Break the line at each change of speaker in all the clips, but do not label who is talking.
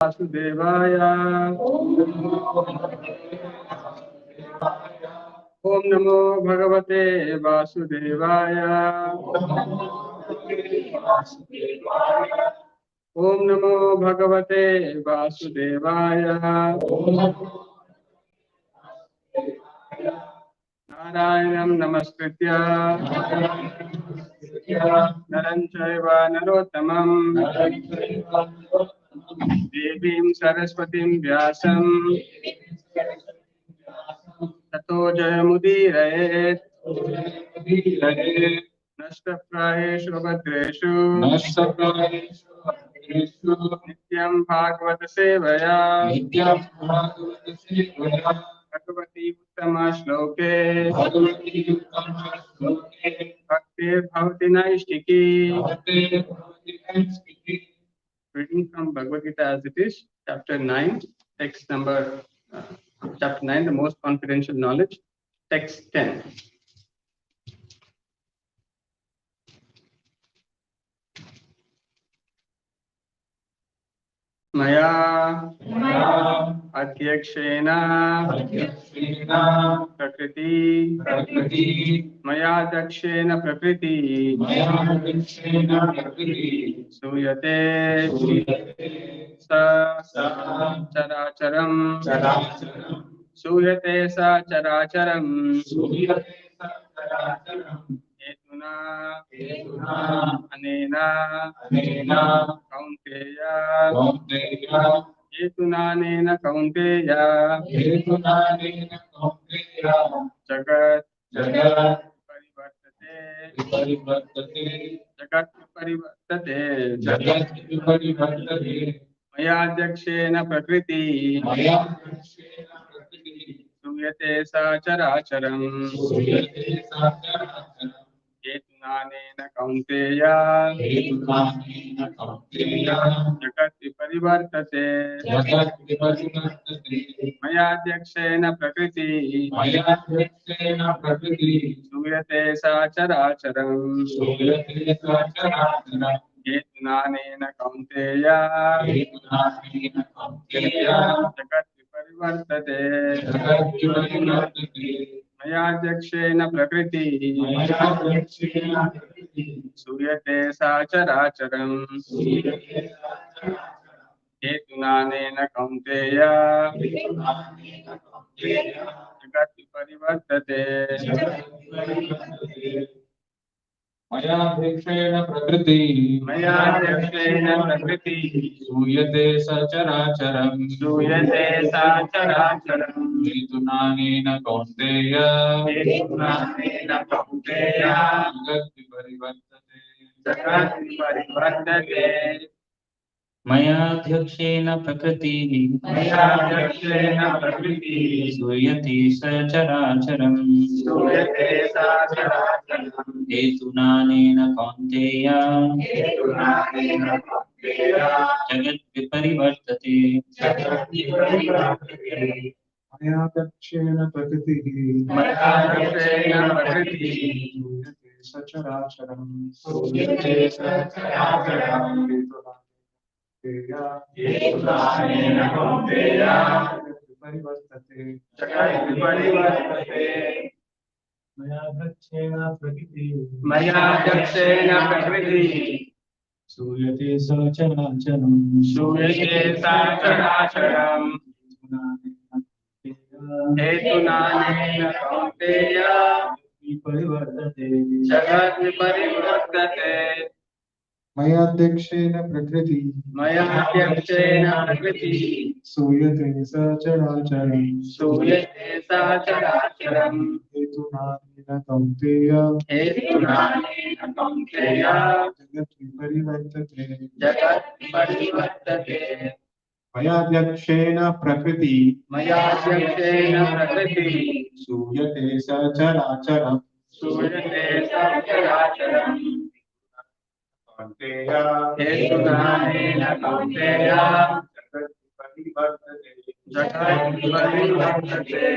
वासुदेवाय। ओम नमो भगवते वासुदेवाय। ओम नमो भगवते वासुदेवाय। नारायणं नमस्कृत्य नरं चैव नरोत्तमं देवीं सरस्वतीं व्यासं ततो जयमुदीरयेत्। नष्टप्रायेषु भद्रेषु नित्यं भागवत सेवया भगवती उत्तमा श्लोके भक्तिर्भवति नैष्टिकी। Reading from Bhagavad Gita as it is, chapter 9, text number, chapter 9, the most confidential knowledge, text 10. मया अध्यक्षेण प्रकृति मयाध्यक्षेण प्रकृति सूयते स चराचरम् सूयते स चराचरम् हेतुना अनेन कौन्तेय हेतुनानेन कौन्तेय जगत् परिवर्तते मयाध्यक्षेण प्रकृति सूयते सा चराचरम् हेतुनानेन कौन्तेय जगत् परिवर्तते मयाध्यक्षेण प्रकृति सूयते सा चराचरम् हेतुनानेन कौन्तेय जगत् परिवर्तते मयाध्यक्षेण प्रकृति सूयते सा चराचरम् हेतुनानेन कौन्तेय जगत् परिवर्तते
मयाध्यक्षेण प्रकृति सूयते सचराचरम् हेतुनानेन कौन्तेय जगत् परिवर्तते मयाध्यक्षेण प्रकृति सूयते सचराचरम् हेतुनानेन कौन्तेय जगत् परिवर्तते
मयाध्यक्षेण प्रकृति सचराचरम्
हेतुनानेन कौन्तेय
परिवर्तते
मयाध्यक्षेण प्रकृति
सूयते सचराचरम्
हेतुनानेन कौन्तेय
परिवर्तते
जगत् परिवर्तते
मयाध्यक्षेण प्रकृति सूयते सचराचरम् हेतुनानेन कौन्तेय जगत् परिवर्तते मयाध्यक्षेण प्रकृति सूयते सचराचरम्
हेतुनानेन कौन्तेय जगत् परिवर्तते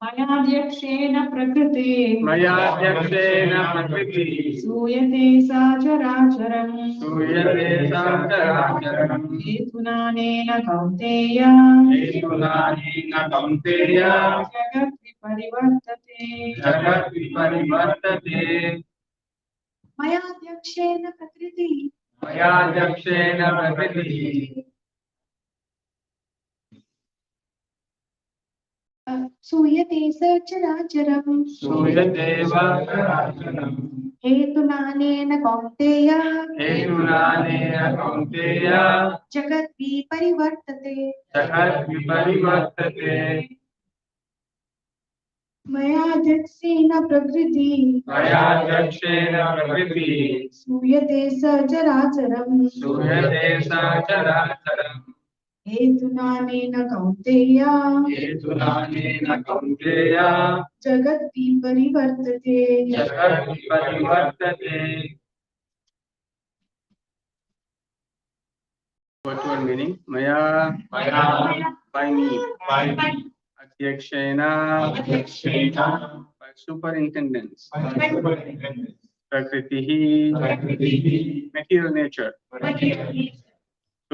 मयाध्यक्षेण प्रकृते
मयाध्यक्षेण प्रकृतिः
सूयते सा चराचरम्
श्रूयते सा चराचरम्
हेतुनानेन कौन्तेय
हेतुनानेन कौन्तेय
जगद्विपरिवर्तते
जगद्विपरिवर्तते
मयाध्यक्षेण प्रकृतिः
मयाध्यक्षेण प्रकृतिः
सूयते स चराचरम्
श्रूयते सा चराचरम्
हेतुनानेन कौन्तेय
हेतुनानेन कौन्तेय
जगद्विपरिवर्तते
जगद्विपरिवर्तते
मयाध्यक्षेण प्रकृतिः
मयाध्यक्षेण प्रकृतिः
सूयते स चराचरम्
श्रूयते सा चराचरम्
हेतुनानेन कौन्तेय
हेतुनानेन कौन्तेय
जगद्विपरिवर्तते
जगद्विपरिवर्तते What word meaning? Maya by me. Adhyakshena by superintendence. Prakritihi material nature.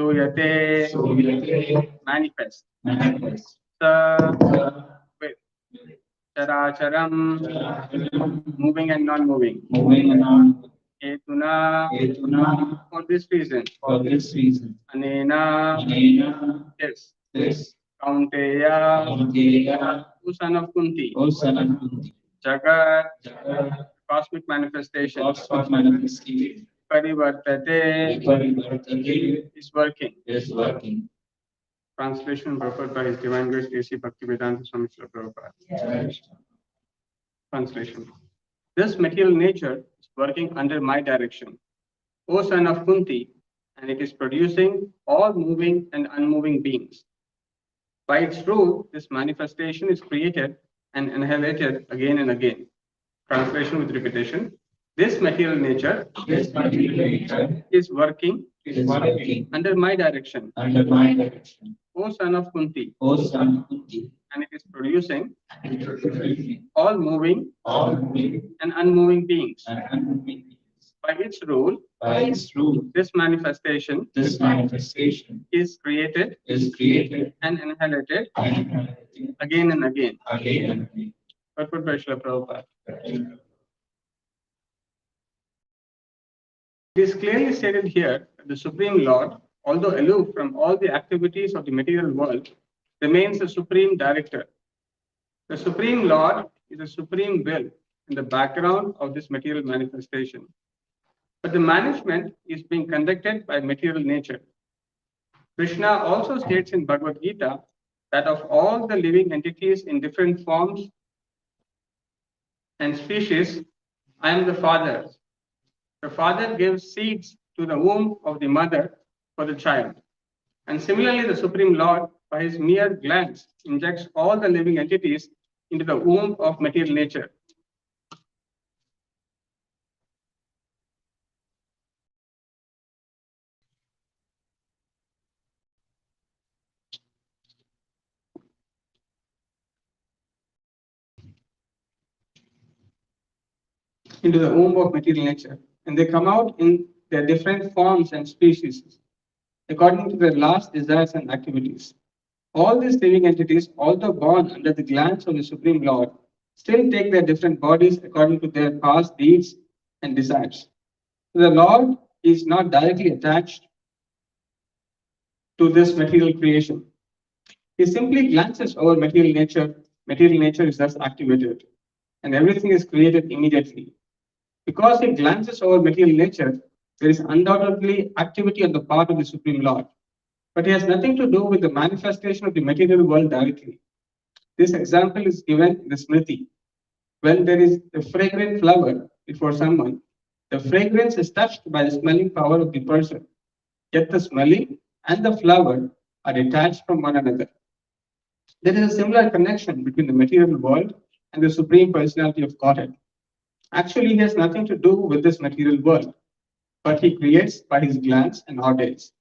Suyate manifest. Sa with characharam moving and non-moving. Hetuna for this reason. Anena yes. Kaunteya who son of Kunti. Jagat cosmic manifestation. Parivartate is working. Translation purport by His Divine Grace A.C. Bhaktivedanta Swami Srila Prabhupada. Translation. This material nature is working under my direction, O son of Kunti, and it is producing all moving and unmoving beings. By its rule, this manifestation is created and annihilated again and again. Translation with repetition. This material nature is working under my direction, O son of Kunti, and it is producing all moving and unmoving beings. By its rule, this manifestation is created and annihilated again and again. Purport by Srila Prabhupada. It is clearly stated here that the Supreme Lord, although aloof from all the activities of the material world, remains the Supreme Director. The Supreme Lord is the Supreme Will in the background of this material manifestation. But the management is being conducted by material nature. Krishna also states in Bhagavad Gita that of all the living entities in different forms and species, I am the father. The father gives seeds to the womb of the mother for the child. And similarly, the Supreme Lord, by his mere glance, injects all the living entities into the womb of material nature. Into the womb of material nature, and they come out in their different forms and species according to their last desires and activities. All these living entities, although born under the glance of the Supreme Lord, still take their different bodies according to their past deeds and desires. The Lord is not directly attached to this material creation. He simply glances over material nature. Material nature is thus activated, and everything is created immediately. Because he glances over material nature, there is undoubtedly activity on the part of the Supreme Lord. But it has nothing to do with the manifestation of the material world directly. This example is given in the Smriti. When there is a fragrant flower before someone, the fragrance is touched by the smelling power of the person. Yet the smelling and the flower are detached from one another. There is a similar connection between the material world and the Supreme Personality of Godhead. Actually, he has nothing to do with this material world, but he creates by his glance and ordains.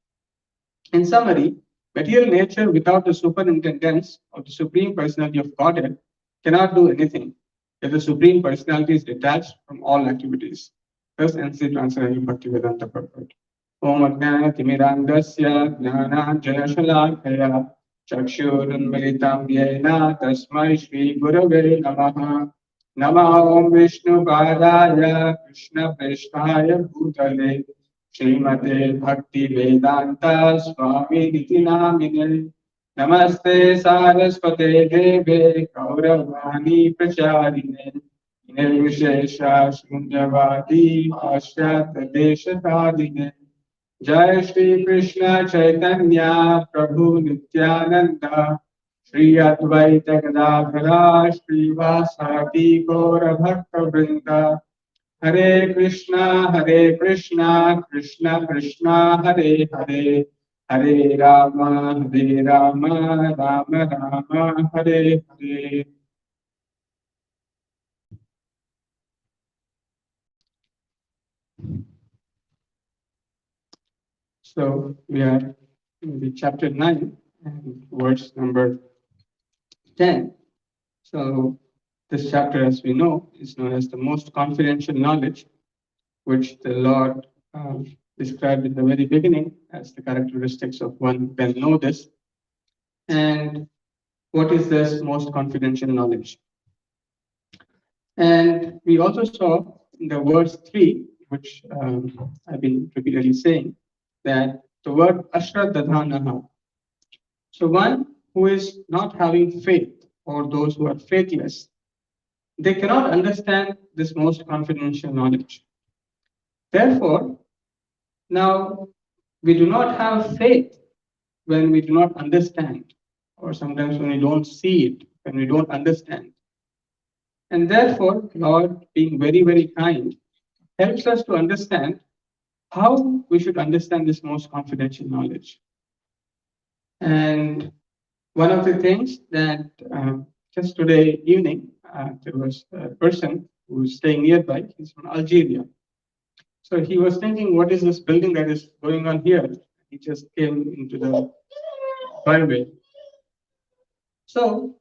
In summary, material nature without the superintendence of the Supreme Personality of Godhead cannot do anything. Yet the Supreme Personality is detached from all activities. Thus ends the translation Bhaktivedanta purport. Om Ajnana Timirandasya Jnana Shalakaya Chakshurunmilitam Yena Tasmai Shri Gurave Namaha Nama Om Vishnu Padaya Krishna Prestaya Bhutale Srimate Bhakti Vedanta Swami Niti Namine Namaste Saraswate Deve Gauravani Pracharine Nirvishesha Shunyavadi Pashyata Deshatadine Jai Shri Krishna Chaitanya Prabhu Nityananda Shri Advaita Gadadhara Shri Vasati Gaura Bhakta Vrinda Hare Krishna, Krishna Krishna, Hare Hare, Hare Rama, Rama Rama, Hare Hare. So we are in the chapter 9 and verse number 10. So this chapter, as we know, is known as the most confidential knowledge, which the Lord described in the very beginning as the characteristics of one can know this. And what is this most confidential knowledge? And we also saw in the verse 3, which I've been repeatedly saying, that the word ashradadhanaha. So one who is not having faith, or those who are faithless, they cannot understand this most confidential knowledge. Therefore, now we do not have faith when we do not understand, or sometimes when we don't see it, when we don't understand. And therefore, Lord, being very, very kind, helps us to understand how we should understand this most confidential knowledge. And one of the things that just today evening, there was a person who was staying nearby. He's from Algeria. So he was thinking, what is this building that is going on here? He just came into the driveway. So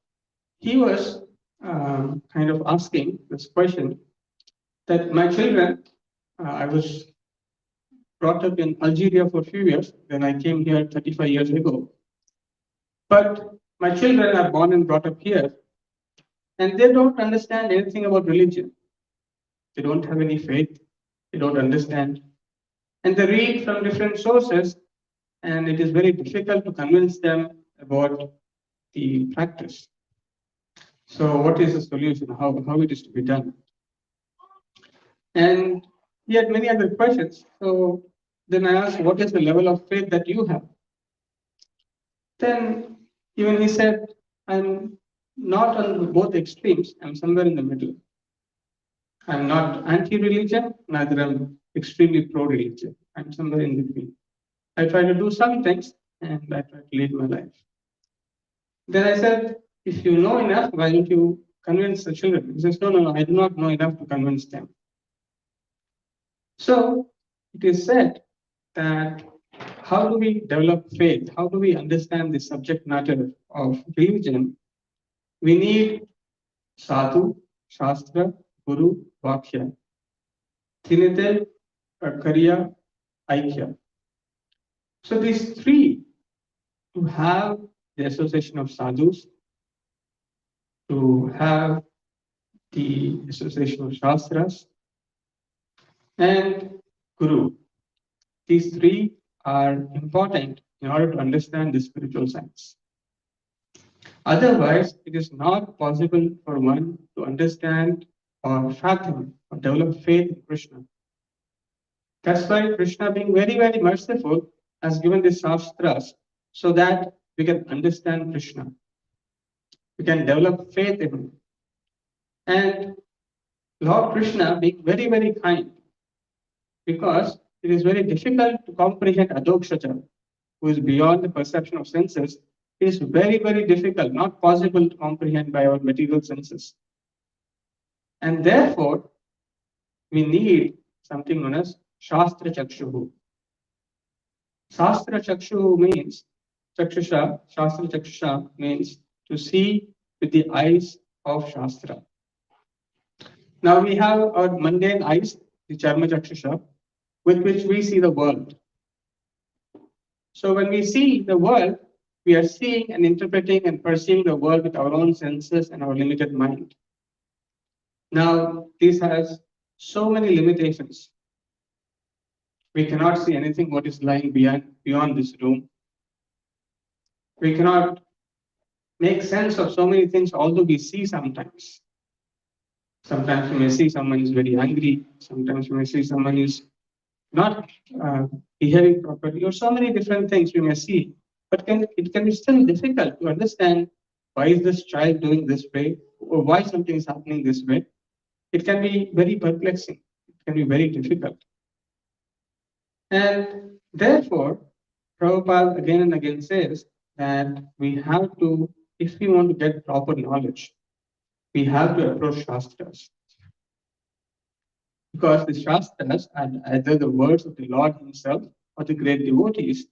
he was kind of asking this question that my children, I was brought up in Algeria for a few years, then I came here 35 years ago. But my children are born and brought up here, and they don't understand anything about religion. They don't have any faith, they don't understand. And they read from different sources, and it is very difficult to convince them about the practice. So, what is the solution? How it is to be done? And he had many other questions. So, then I asked, what is the level of faith that you have? Then, even he said, I'm not on both extremes, I'm somewhere in the middle. I'm not anti-religion, neither I'm extremely pro-religion. I'm somewhere in between. I try to do some things and I try to lead my life. Then I said, if you know enough, why don't you convince the children? He says, no, I do not know enough to convince them. So it is said that how do we develop faith? How do we understand the subject matter of religion? We need sadhu, shastra, guru, vakya. Tinite, karya, aikya. So these three, to have the association of sadhus, to have the association of shastras, and guru. These three are important in order to understand the spiritual science. Otherwise, it is not possible for one to understand or fathom or develop faith in Krishna. That's why Krishna, being very, very merciful, has given the shastras so that we can understand Krishna. We can develop faith in him. And Lord Krishna being very, very kind, because it is very difficult to comprehend Adokshaja, who is beyond the perception of senses. It is very, very difficult, not possible to comprehend by our material senses. And therefore, we need something known as Shastra Chakshuhu. Shastra Chakshuhu means, Chakshusha, Shastra Chakshusha means to see with the eyes of Shastra. Now we have our mundane eyes, the Charma Chakshusha, with which we see the world. So when we see the world, we are seeing and interpreting and perceiving the world with our own senses and our limited mind. Now, this has so many limitations. We cannot see anything what is lying beyond this room. We cannot make sense of so many things, although we see sometimes. Sometimes we may see someone is very angry. Sometimes we may see someone is not behaving properly, or so many different things we may see. But it can be still difficult to understand why is this child doing this way, or why something is happening this way. It can be very perplexing. It can be very difficult. And therefore, Prabhupada again and again says that we have to, if we want to get proper knowledge, we have to approach Shastras. Because the Shastras are either the words of the Lord Himself or the great devotees.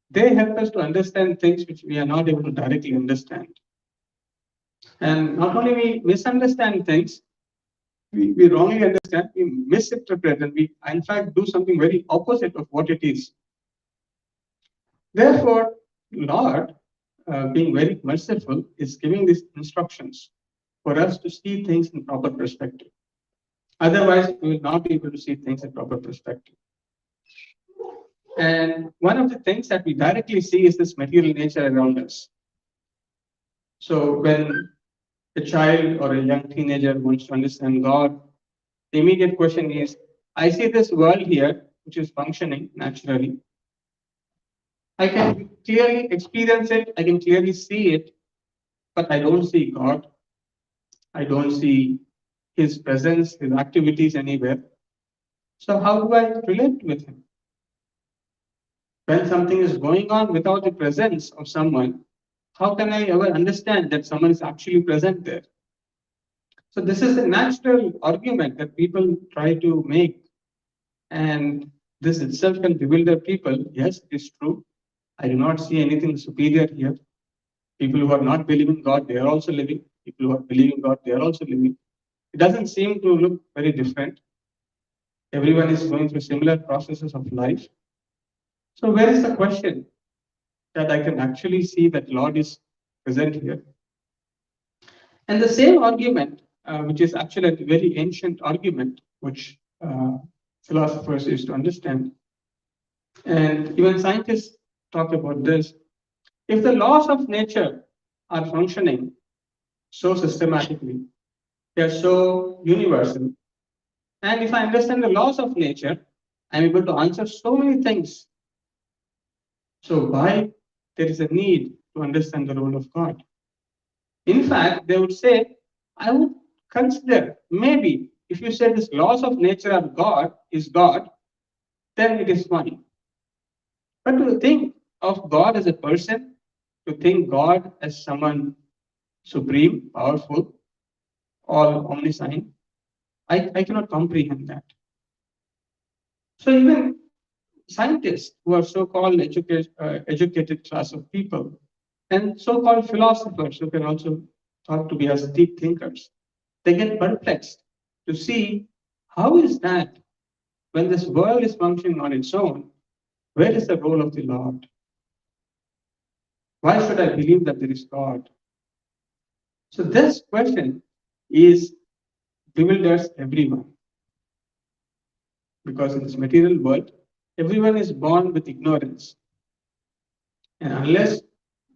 They help us to understand things which we are not able to directly understand. And not only we misunderstand things, we wrongly understand, we misinterpret, and we in fact do something very opposite of what it is. Therefore, Lord, being very merciful, is giving these instructions for us to see things in proper perspective. Otherwise, we will not be able to see things in proper perspective. And one of the things that we directly see is this material nature around us. So when a child or a young teenager wants to understand God, the immediate question is, I see this world here, which is functioning naturally. I can clearly experience it, I can clearly see it, but I don't see God. I don't see His presence, His activities anywhere. So how do I relate with Him? When something is going on without the presence of someone, how can I ever understand that someone is actually present there? So this is a natural argument that people try to make, and this itself can bewilder people. Yes, it is true. I do not see anything superior here. People who are not believing God, they are also living. People who are believing God, they are also living. It doesn't seem to look very different. Everyone is going through similar processes of life. So where is the question that I can actually see that Lord is present here? And the same argument, which is actually a very ancient argument, which philosophers used to understand, and even scientists talk about this. If the laws of nature are functioning so systematically, they are so universal, and if I understand the laws of nature, I'm able to answer so many things. So why there is a need to understand the role of God? In fact, they would say, I would consider maybe if you say this laws of nature are God is God, then it is fine. But to think of God as a person, to think God as someone supreme, powerful, all omniscient, I cannot comprehend that. So even scientists who are so-called educated class of people and so-called philosophers who can also thought to be as deep thinkers, they get perplexed to see how is that when this world is functioning on its own, where is the role of the Lord? Why should I believe that there is God? So this question is bewilders everyone, because in this material world, everyone is born with ignorance. And unless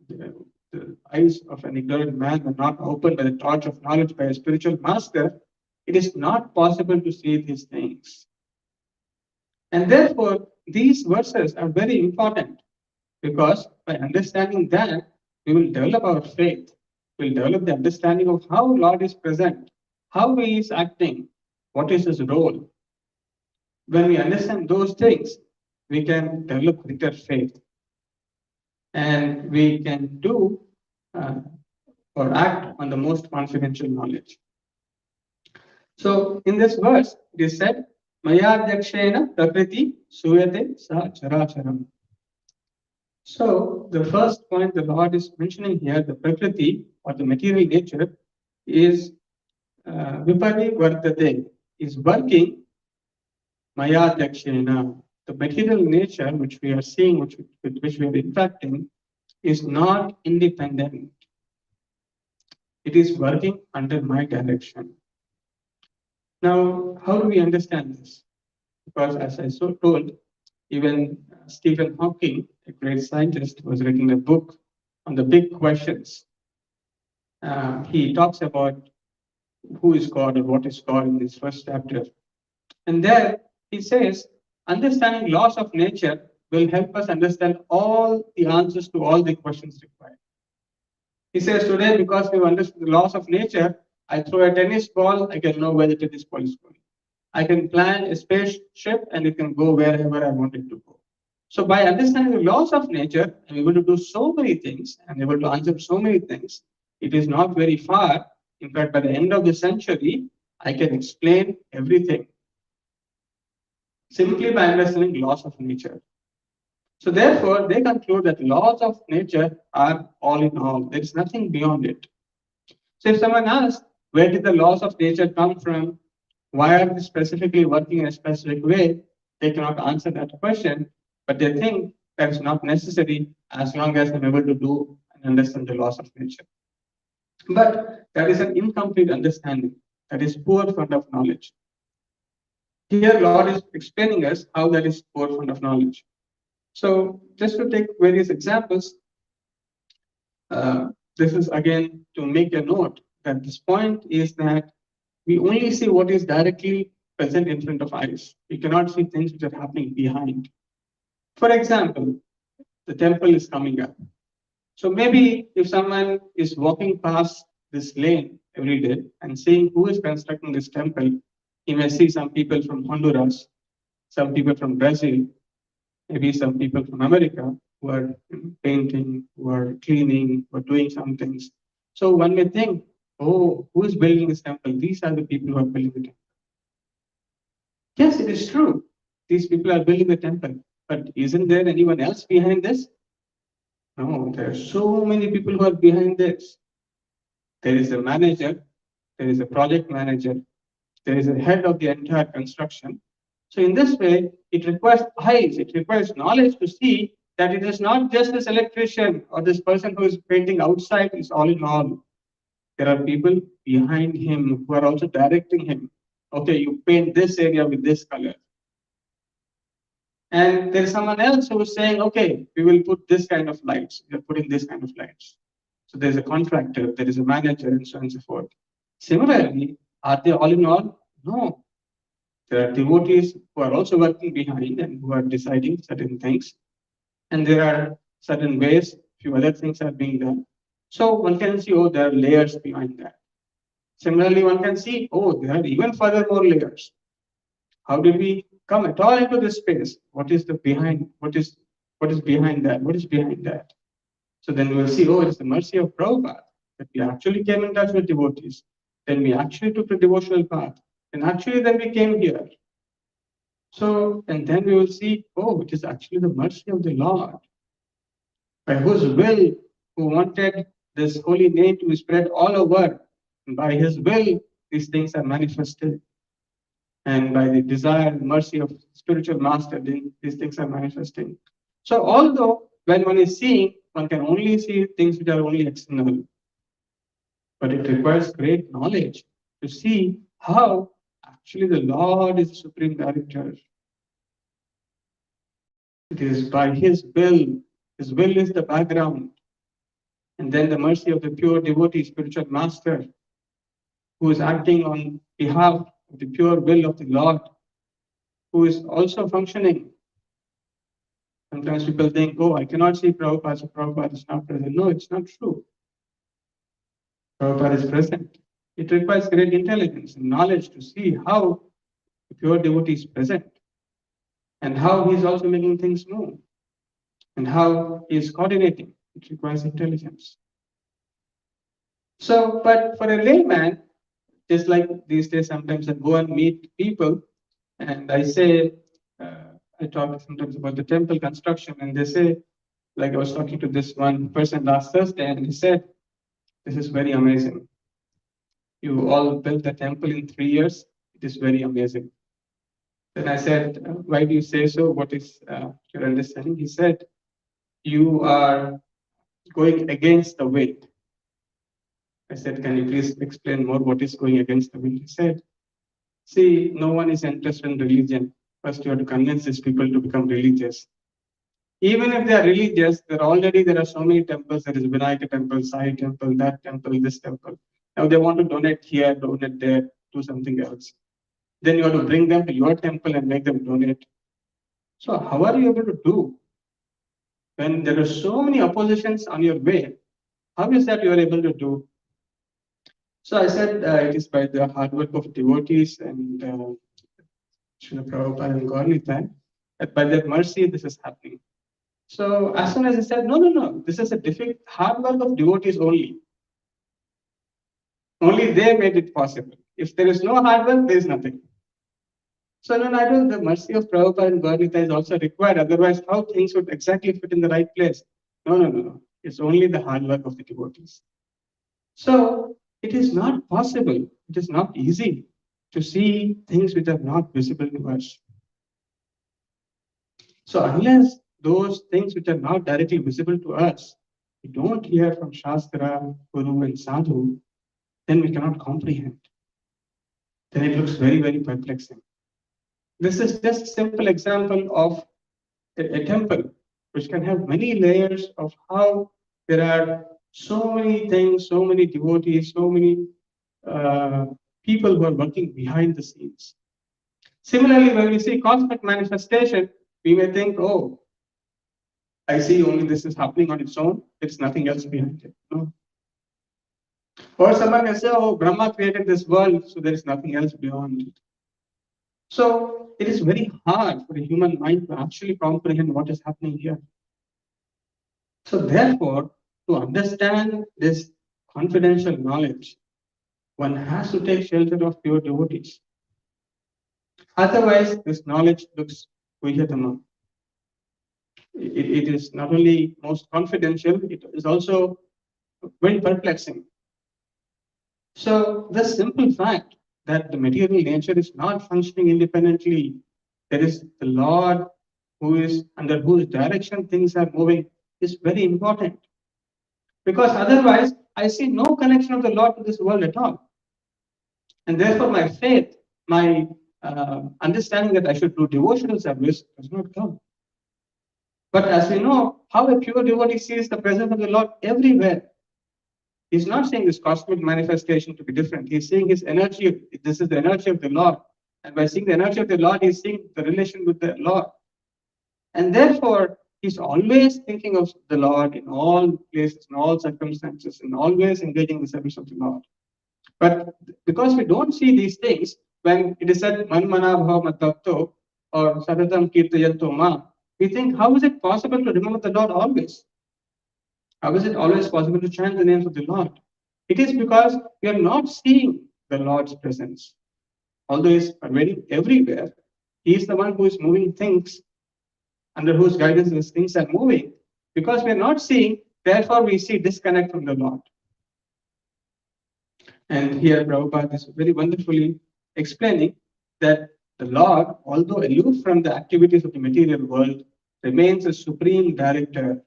the eyes of an ignorant man are not opened by the torch of knowledge by a spiritual master, it is not possible to see these things. And therefore, these verses are very important, because by understanding that, we will develop our faith. We'll develop the understanding of how Lord is present, how He is acting, what is His role. When we understand those things, we can develop greater faith. And we can do or act on the most confidential knowledge. So in this verse, it is said, Mayadhyakshena prakriti suyate sa characharam. So the first point the Lord is mentioning here, the prakriti or the material nature, is Viparivartate, is working Maya Dakshina. The material nature which we are seeing, with which we are interacting, is not independent. It is working under my direction. Now, how do we understand this? Because as I so told, even Stephen Hawking, a great scientist, was writing a book on the big questions. He talks about who is God or what is God in this first chapter. And there he says, understanding laws of nature will help us understand all the answers to all the questions required. He says today, because we've understood the laws of nature, I throw a tennis ball, I can know where the tennis ball is going. I can plan a spaceship and it can go wherever I want it to go. So by understanding the laws of nature, I'm able to do so many things, I'm able to answer so many things. It is not very far. In fact, by the end of the century, I can explain everything simply by understanding laws of nature. So therefore, they conclude that laws of nature are all in all. There is nothing beyond it. So if someone asks, where did the laws of nature come from? Why are they specifically working in a specific way? They cannot answer that question, but they think that is not necessary as long as I'm able to do and understand the laws of nature. But that is an incomplete understanding. That is poor fund of knowledge. Here, Lord is explaining us how that is poor fund of knowledge. So just to take various examples, this is again to make a note that this point is that we only see what is directly present in front of eyes. We cannot see things which are happening behind. For example, the temple is coming up. So maybe if someone is walking past this lane every day and seeing who is constructing this temple, he may see some people from Honduras, some people from Brazil, maybe some people from America who are painting, who are cleaning, who are doing some things. So one may think, oh, who is building this temple? These are the people who are building the temple. Yes, it is true. These people are building the temple. But isn't there anyone else behind this? No, there are so many people who are behind this. There is a manager, there is a project manager, there is a head of the entire construction. So in this way, it requires eyes, it requires knowledge to see that it is not just this electrician or this person who is painting outside is all in all. There are people behind him who are also directing him. Okay, you paint this area with this color. And there's someone else who is saying, okay, we will put this kind of lights. We're putting this kind of lights. So there's a contractor, there is a manager, and so on and so forth. Similarly, are they all in all? No. There are devotees who are also working behind and who are deciding certain things. And there are certain ways, few other things are being done. So one can see, oh, there are layers behind that. Similarly, one can see, oh, there are even further more layers. How did we come at all into this space? What is the behind? What is behind that? What is behind that? So then we'll see, oh, it's the mercy of Prabhupada that we actually came in touch with devotees. Then we actually took the devotional path. And actually then we came here. So, and then we will see, oh, it is actually the mercy of the Lord, by whose will, who wanted this holy name to be spread all over. And by his will, these things are manifested. And by the desire and mercy of spiritual master, these things are manifesting. So although when one is seeing, one can only see things which are only external, but it requires great knowledge to see how actually the Lord is the supreme director. It is by his will is the background. And then the mercy of the pure devotee, spiritual master, who is acting on behalf of the pure will of the Lord, who is also functioning. Sometimes people think, oh, I cannot see Prabhupada, so Prabhupada is not present. No, it's not true. Prabhupada is present. It requires great intelligence and knowledge to see how the pure devotee is present and how he is also making things move and how he is coordinating. It requires intelligence. So, but for a layman, just like these days, sometimes I go and meet people and I say, I talk sometimes about the temple construction, and they say, like I was talking to this one person last Thursday, and he said, this is very amazing. You all built the temple in 3 years. It is very amazing. Then I said, why do you say so? What is your understanding? He said, you are going against the wind. I said, can you please explain more what is going against the wind? He said, see, no one is interested in religion. First, you have to convince these people to become religious. Even if they are religious, there are so many temples. There is Vinayaka temple, Sai temple, that temple, this temple. Now they want to donate here, donate there, do something else. Then you have to bring them to your temple and make them donate. So how are you able to do when there are so many oppositions on your way? How is that you are able to do? So I said it is by the hard work of devotees and Srila Prabhupada and Gaurnita, that by their mercy this is happening. So as soon as I said, no, this is a hard work of devotees only. Only they made it possible. If there is no hard work, there is nothing. So no, I don't. The mercy of Prabhupada and Gaurnita is also required. Otherwise, how things would exactly fit in the right place? No. It's only the hard work of the devotees. So it is not possible. It is not easy to see things which are not visible to us. So unless those things which are not directly visible to us, we don't hear from Shastra, Guru, and Sadhu, then we cannot comprehend. Then it looks very, very perplexing. This is just a simple example of a temple, which can have many layers of how there are so many things, so many devotees, so many people who are working behind the scenes. Similarly, when we see cosmic manifestation, we may think, oh, I see only this is happening on its own, there's nothing else behind it. No. Or someone may say, oh, Brahma created this world, so there is nothing else beyond it. So it is very hard for the human mind to actually comprehend what is happening here. So therefore, to understand this confidential knowledge, one has to take shelter of pure devotees. Otherwise, this knowledge looks Guhyatama. It is not only most confidential, it is also very perplexing. So the simple fact that the material nature is not functioning independently, there is the Lord who is under whose direction things are moving, is very important. Because otherwise, I see no connection of the Lord to this world at all. And therefore, my faith, my understanding that I should do devotional service does not come. But as we know, how a pure devotee sees the presence of the Lord everywhere. He's not seeing this cosmic manifestation to be different. He's seeing his energy. This is the energy of the Lord. And by seeing the energy of the Lord, he's seeing the relation with the Lord. And therefore, he's always thinking of the Lord in all places, in all circumstances, and always engaging the service of the Lord. But because we don't see these things, when it is said, Man mana bhava matapto or satatam kirtayanto ma, we think, how is it possible to remember the Lord always? How is it always possible to chant the names of the Lord? It is because we are not seeing the Lord's presence. Although He is pervading everywhere, He is the one who is moving things, under whose guidance these things are moving. Because we are not seeing, therefore we see disconnect from the Lord. And here Prabhupada is very wonderfully explaining that the Lord, although aloof from the activities of the material world, remains a supreme director.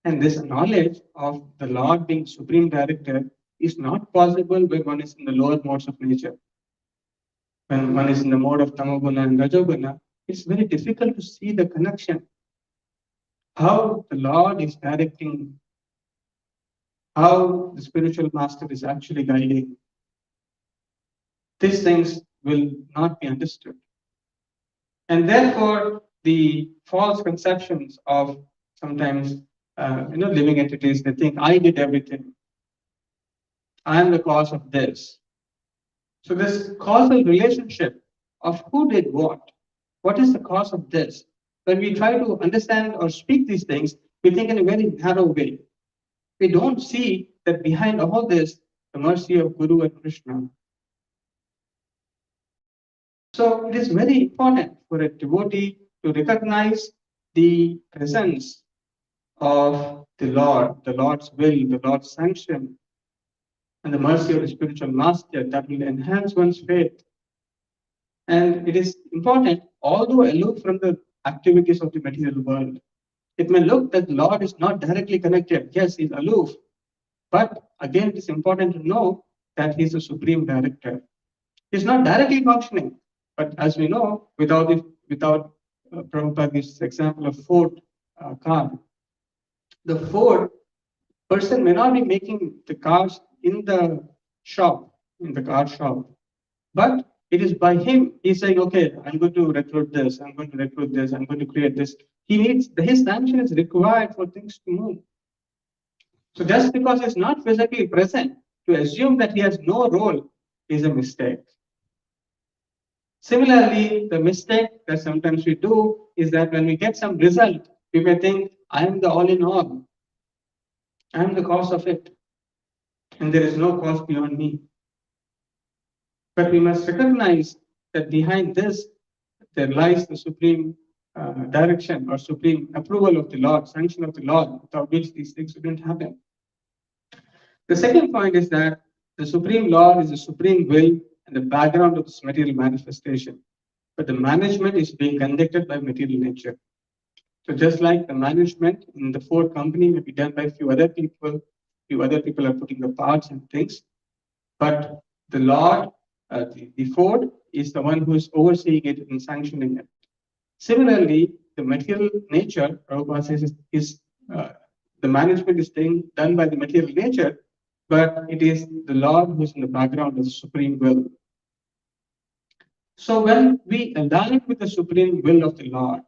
And this knowledge of the Lord being supreme director is not possible when one is in the lower modes of nature. When one is in the mode of Tamoguna and Rajoguna, it's very difficult to see the connection. How the Lord is directing, how the spiritual master is actually guiding. These things will not be understood. And therefore, the false conceptions of sometimes living entities, they think, I did everything. I am the cause of this. So this causal relationship of who did what is the cause of this? When we try to understand or speak these things, we think in a very narrow way. We don't see that behind all this, the mercy of Guru and Krishna. So it is very important for a devotee to recognize the presence of the Lord, the Lord's will, the Lord's sanction, and the mercy of the spiritual master that will enhance one's faith. And it is important, although aloof from the activities of the material world, it may look that the Lord is not directly connected. Yes, he's aloof. But again, it is important to know that he's the supreme director. He's not directly functioning. But as we know, without Prabhupada gives the example of Ford car. The Ford person may not be making the cars in the shop, in the car shop, but it is by him. He's saying, okay, I'm going to recruit this, I'm going to recruit this, I'm going to create this. He needs his sanction is required for things to move. So just because he's not physically present, to assume that he has no role is a mistake. Similarly, the mistake that sometimes we do is that when we get some result, we may think, I am the all in all. I am the cause of it. And there is no cause beyond me. But we must recognize that behind this, there lies the supreme direction or supreme approval of the Lord, sanction of the Lord, without which these things wouldn't happen. The second point is that the supreme Lord is the supreme will and the background of this material manifestation. But the management is being conducted by material nature. So just like the management in the Ford company may be done by a few other people are putting the parts and things, but the Lord, the Ford is the one who is overseeing it and sanctioning it. Similarly, the material nature, Prabhupada says, is the management is being done by the material nature, but it is the Lord who is in the background of the supreme will. So when we align with the supreme will of the Lord,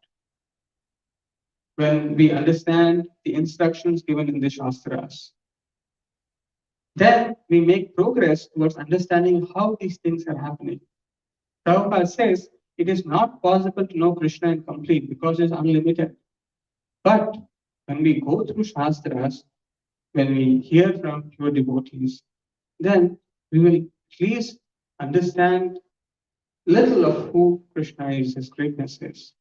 when we understand the instructions given in the Shastras, then we make progress towards understanding how these things are happening. Prabhupada says it is not possible to know Krishna in complete because it's unlimited. But when we go through Shastras, when we hear from pure devotees, then we will at least understand little of who Krishna is, his greatness is.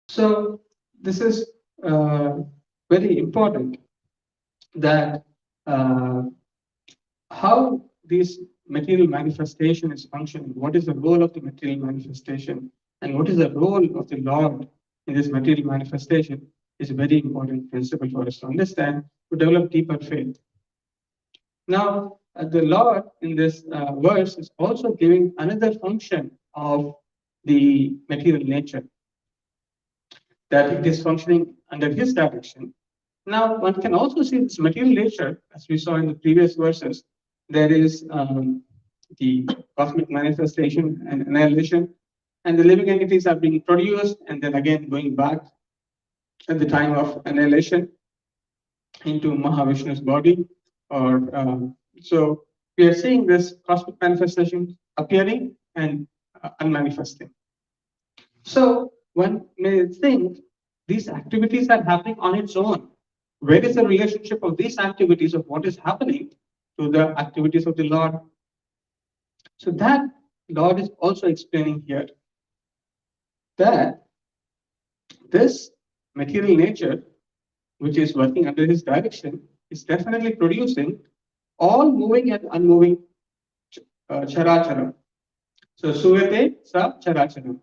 So this is very important that how this material manifestation is functioning, what is the role of the material manifestation, and what is the role of the Lord in this material manifestation is a very important principle for us to understand to develop deeper faith. Now, the Lord in this verse is also giving another function of the material nature, that it is functioning under his direction. Now, one can also see this material nature, as we saw in the previous verses. There is the cosmic manifestation and annihilation, and the living entities are being produced and then again going back at the time of annihilation into Mahavishnu's body. So we are seeing this cosmic manifestation appearing and unmanifesting. So one may think these activities are happening on its own. Where is the relationship of these activities of what is happening to the activities of the Lord? So that Lord is also explaining here that this material nature, which is working under his direction, is definitely producing all moving and unmoving characharam. So suyate sa characharam.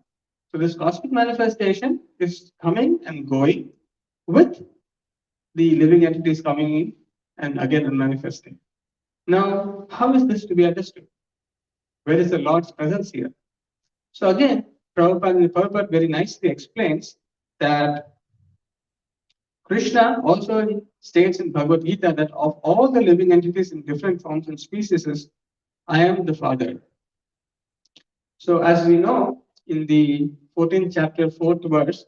So this cosmic manifestation is coming and going with the living entities coming in and again manifesting. Now, how is this to be understood? Where is the Lord's presence here? So again, Prabhupada very nicely explains that Krishna also states in Bhagavad Gita that of all the living entities in different forms and species, I am the Father. So as we know, in the 14th chapter, 4th verse,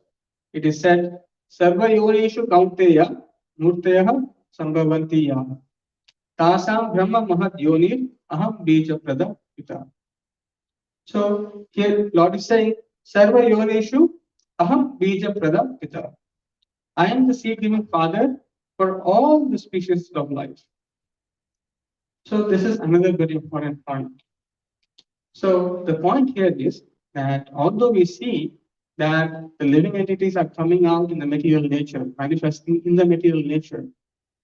it is said, Sarva yonishu kaunteya murteya sambhavanti ya tasam brahma mahad yonir aham bija prada pita. So here Lord is saying, Sarva yonishu aham bija prada pita. I am the seed-giving Father for all the species of life. So this is another very important point. So the point here is that although we see that the living entities are coming out in the material nature, manifesting in the material nature,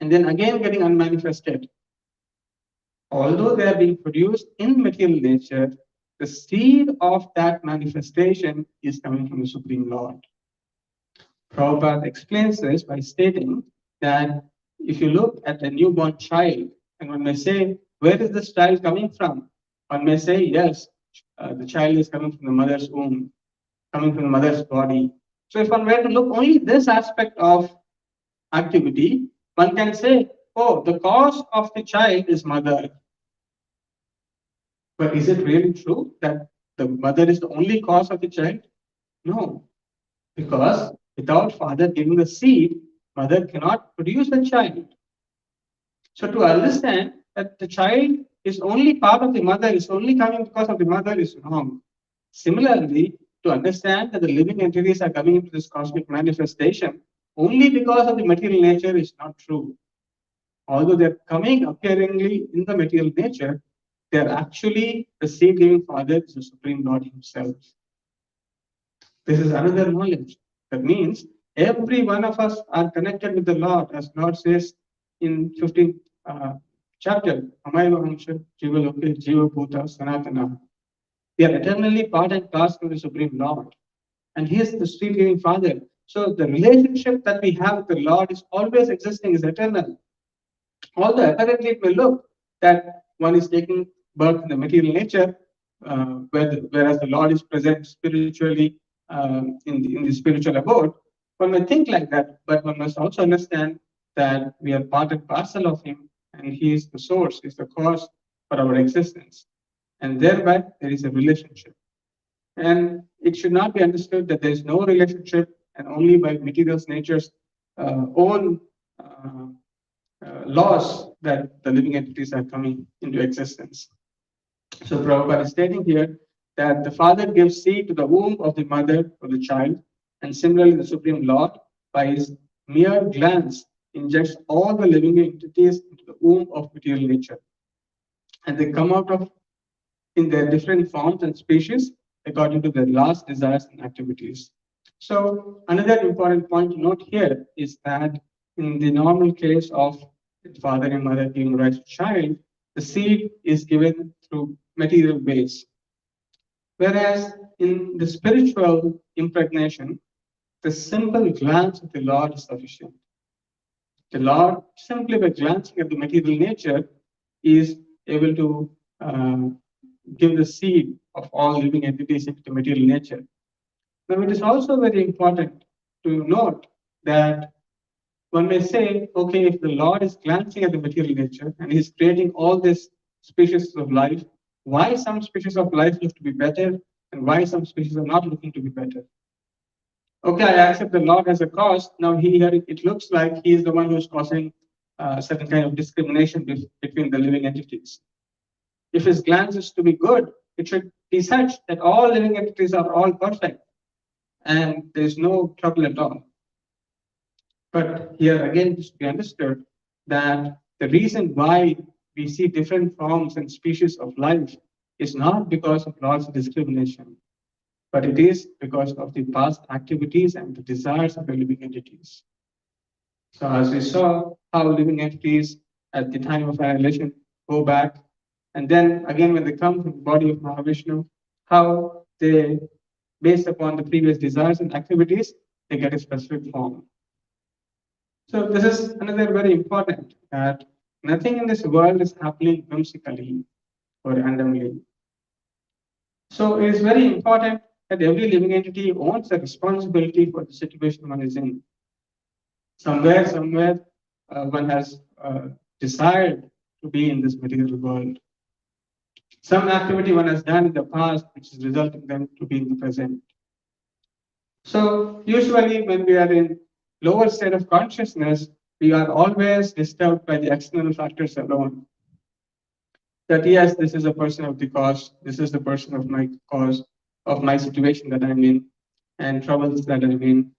and then again getting unmanifested. Although they are being produced in material nature, the seed of that manifestation is coming from the Supreme Lord. Prabhupada explains this by stating that if you look at a newborn child, and one may say, where is this child coming from? One may say, yes, the child is coming from the mother's womb, coming from the mother's body. So if one were to look only this aspect of activity, one can say, oh, the cause of the child is mother. But is it really true that the mother is the only cause of the child? No, because without father giving the seed, mother cannot produce a child. So to understand that the child is only part of the mother, is only coming because of the mother is wrong. Similarly, to understand that the living entities are coming into this cosmic manifestation only because of the material nature is not true. Although they're coming appearingly in the material nature, they're actually the seed giving father is the Supreme Lord Himself. This is another knowledge. That means every one of us are connected with the Lord, as Lord says in 15th chapter, Amayahamsha, Jiva Loke, Jiva Bhuta, Sanatana. We are eternally part and parcel of the Supreme Lord. And He is the seed giving Father. So the relationship that we have with the Lord is always existing, is eternal. Although apparently it may look that one is taking birth in the material nature, whereas the Lord is present spiritually in the spiritual abode, one may think like that, but one must also understand that we are part and parcel of Him, and He is the source, is the cause for our existence. And thereby there is a relationship. And it should not be understood that there is no relationship, and only by material nature's own laws that the living entities are coming into existence. So Prabhupada is stating here that the father gives seed to the womb of the mother or the child, and similarly the Supreme Lord, by his mere glance, injects all the living entities into the womb of material nature. And they come out of in their different forms and species according to their last desires and activities. So another important point to note here is that in the normal case of father and mother giving rise to child, the seed is given through material ways. Whereas in the spiritual impregnation, the simple glance of the Lord is sufficient. The Lord, simply by glancing at the material nature, is able to give the seed of all living entities into the material nature. Now, it is also very important to note that one may say, okay, if the Lord is glancing at the material nature and He's creating all these species of life, why some species of life look to be better and why some species are not looking to be better? Okay, I accept the Lord as a cause. Now, here it looks like He is the one who is causing certain kind of discrimination between the living entities. If His glance is to be good, it should be such that all living entities are all perfect and there is no trouble at all. But here again, it should be understood that the reason why we see different forms and species of life is not because of Lord's discrimination, but it is because of the past activities and the desires of the living entities. So as we saw how living entities at the time of annihilation go back, and then again when they come from the body of Mahavishnu, how they, based upon the previous desires and activities, they get a specific form. So this is another very important, that nothing in this world is happening whimsically or randomly. So it is very important that every living entity owns a responsibility for the situation one is in. Somewhere, one has desired to be in this material world. Some activity one has done in the past, which is resulting them to be in the present. So usually when we are in lower state of consciousness, we are always disturbed by the external factors alone. That yes, this is a person of the cause, this is the person of my cause, of my situation that I'm in, and troubles that I'm in.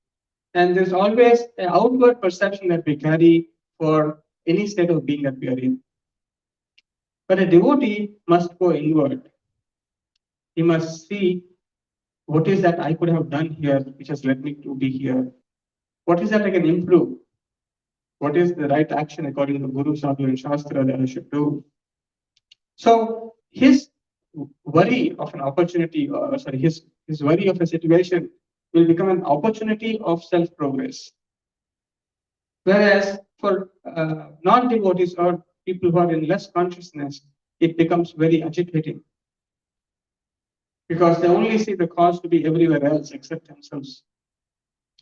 And there's always an outward perception that we carry for any state of being that we are in. But a devotee must go inward. He must see, what is that I could have done here which has led me to be here? What is that I can improve? what is the right action according to Guru, Sadhu, and Shastra that I should do. So his worry of an opportunity, or sorry, his worry of a situation will become an opportunity of self-progress. Whereas for non-devotees or people who are in less consciousness, it becomes very agitating because they only see the cause to be everywhere else except themselves.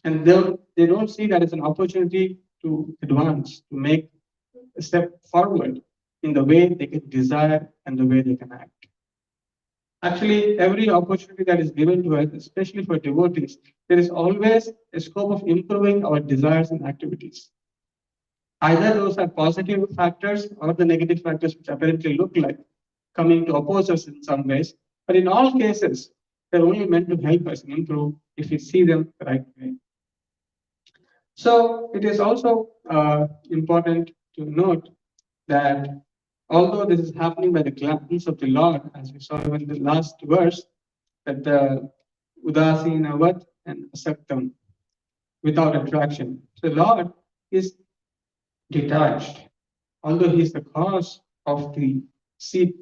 And they don't see that as an opportunity to advance, to make a step forward in the way they can desire and the way they can act. Actually, every opportunity that is given to us, especially for devotees, there is always a scope of improving our desires and activities. Either those are positive factors or the negative factors, which apparently look like coming to oppose us in some ways. But in all cases, they're only meant to help us improve if we see them the right way. So it is also important to note that although this is happening by the glance of the Lord, as we saw in the last verse, that the udasinavat and asaktam, without attraction. So the Lord is detached, although he is the cause of the seed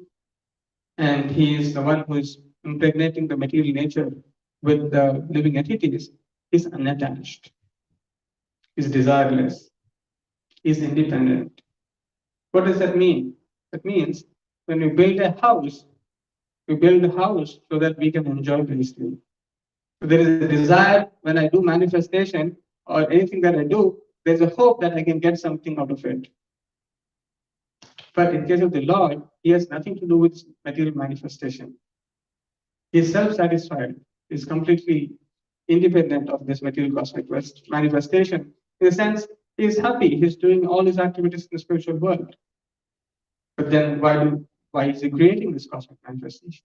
and he is the one who is impregnating the material nature with the living entities, is unattached, is desireless, is independent. What does that mean? That means when we build a house, we build a house so that we can enjoy the history. So there is a desire when I do manifestation or anything that I do, there's a hope that I can get something out of it. But in case of the Lord, he has nothing to do with material manifestation. He is self-satisfied, he is completely independent of this material cosmic manifestation. In a sense, he is happy, he's doing all his activities in the spiritual world. But then why is he creating this cosmic manifestation?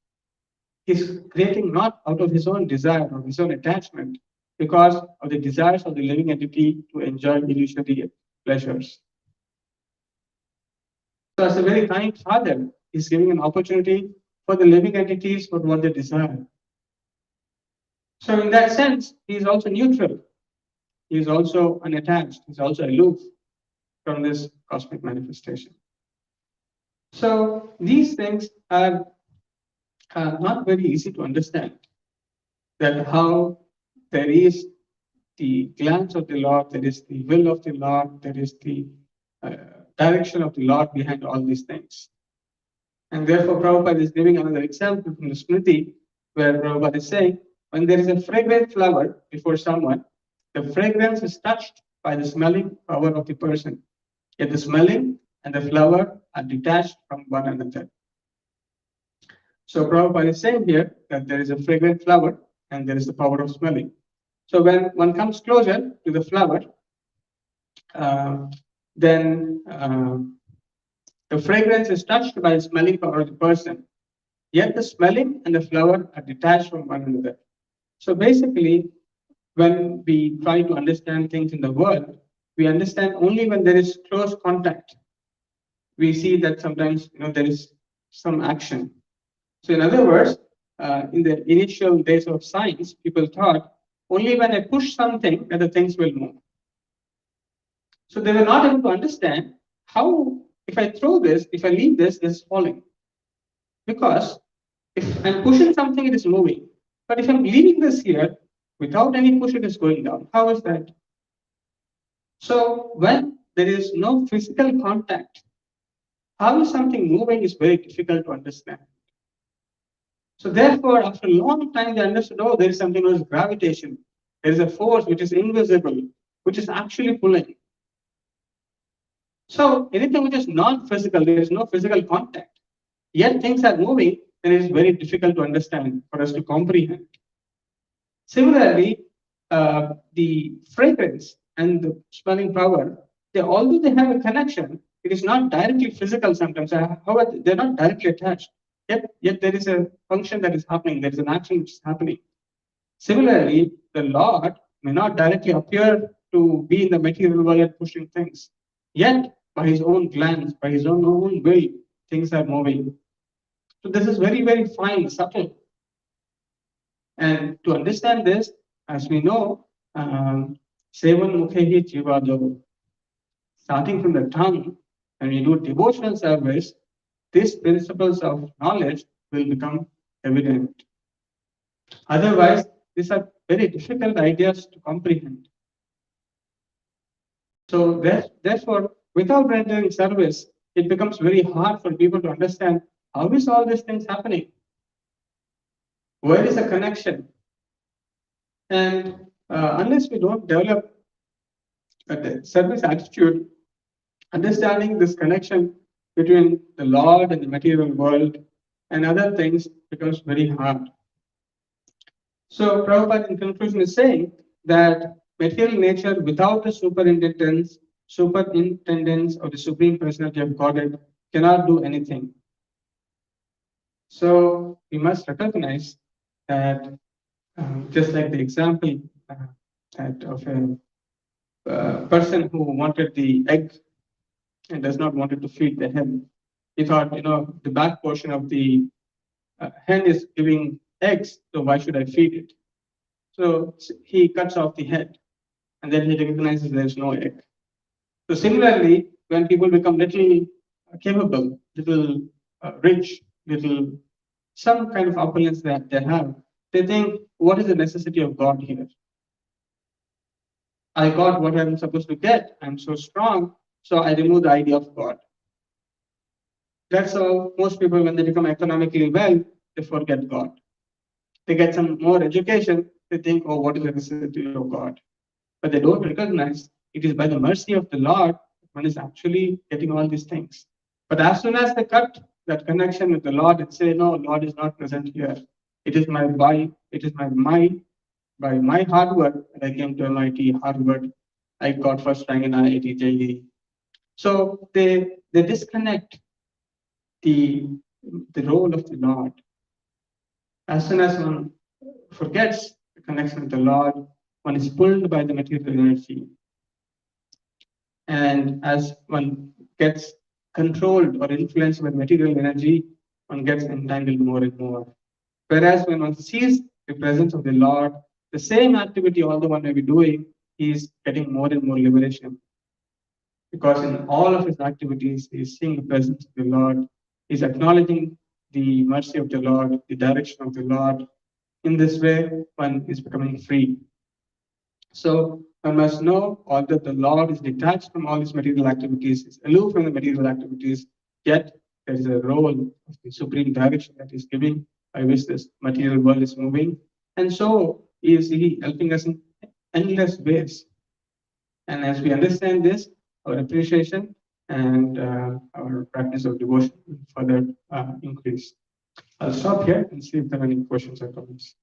He's creating not out of his own desire or his own attachment, because of the desires of the living entity to enjoy illusory pleasures. So as a very kind father, he's giving an opportunity for the living entities for what they desire. So in that sense, he is also neutral. He is also unattached. He's also aloof from this cosmic manifestation. So these things are not very easy to understand, that how there is the glance of the Lord, there is the will of the Lord, there is the direction of the Lord behind all these things. And therefore, Prabhupada is giving another example from the Smriti, where Prabhupada is saying, when there is a fragrant flower before someone, the fragrance is touched by the smelling power of the person. Yet the smelling and the flower are detached from one another. So Prabhupada is saying here that there is a fragrant flower and there is the power of smelling. So when one comes closer to the flower, then the fragrance is touched by the smelling power of the person. Yet the smelling and the flower are detached from one another. So basically, when we try to understand things in the world, we understand only when there is close contact. We see that sometimes there is some action. So in other words, in the initial days of science, people thought only when I push something that the things will move. So they were not able to understand how, if I throw this, if I leave this is falling. Because if I'm pushing something, it is moving. But if I'm leaving this here, without any push, it is going down. How is that? So when there is no physical contact, how is something moving is very difficult to understand. So therefore, after a long time, they understood, oh, there is something known as gravitation. There is a force which is invisible, which is actually pulling. So anything which is non-physical, there is no physical contact, yet things are moving, then it is very difficult to understand, for us to comprehend. Similarly, the fragrance and the smelling power, although they have a connection, it is not directly physical sometimes. However, they're not directly attached. Yet there is a function that is happening. There is an action which is happening. Similarly, the Lord may not directly appear to be in the material world pushing things. Yet, by his own glance, by his own will, things are moving. So this is very, very fine, subtle. And to understand this, as we know, Sevan Mukhehi Jivado, starting from the tongue, when we do devotional service, these principles of knowledge will become evident. Otherwise, these are very difficult ideas to comprehend. So therefore, without rendering service, it becomes very hard for people to understand how is all these things happening? Where is the connection? And unless we don't develop a service attitude, understanding this connection between the Lord and the material world and other things becomes very hard. So Prabhupada in conclusion is saying that material nature without the superintendence of the Supreme Personality of Godhead cannot do anything. So we must recognize that just like the example of a person who wanted the egg and does not want to feed the hen. He thought, the back portion of the hen is giving eggs, so why should I feed it? So he cuts off the head, and then he recognizes there's no egg. So similarly, when people become little capable, little rich, little some kind of opulence that they have, they think, what is the necessity of God here? I got what I'm supposed to get. I'm so strong, so I remove the idea of God. That's how most people, when they become economically well, they forget God. They get some more education, they think, oh, what is the necessity of God? But they don't recognize it is by the mercy of the Lord one is actually getting all these things. But as soon as they cut that connection with the Lord and say, no, Lord is not present here. It is my by my hard work that I came to MIT, Harvard. I got first rank in IIT, JEE. So they disconnect the role of the Lord. As soon as one forgets the connection with the Lord, one is pulled by the material energy. And as one gets controlled or influenced by material energy, one gets entangled more and more. Whereas when one sees the presence of the Lord, the same activity, although one may be doing, he is getting more and more liberation. Because in all of his activities, he is seeing the presence of the Lord, he is acknowledging the mercy of the Lord, the direction of the Lord. In this way, one is becoming free. So one must know, although the Lord is detached from all these material activities, is aloof from the material activities, yet there is a role of the supreme direction that is giving by which this material world is moving. And so is he helping us in endless ways. And as we understand this, our appreciation and our practice of devotion will further increase. I'll stop here and see if there are any questions or comments.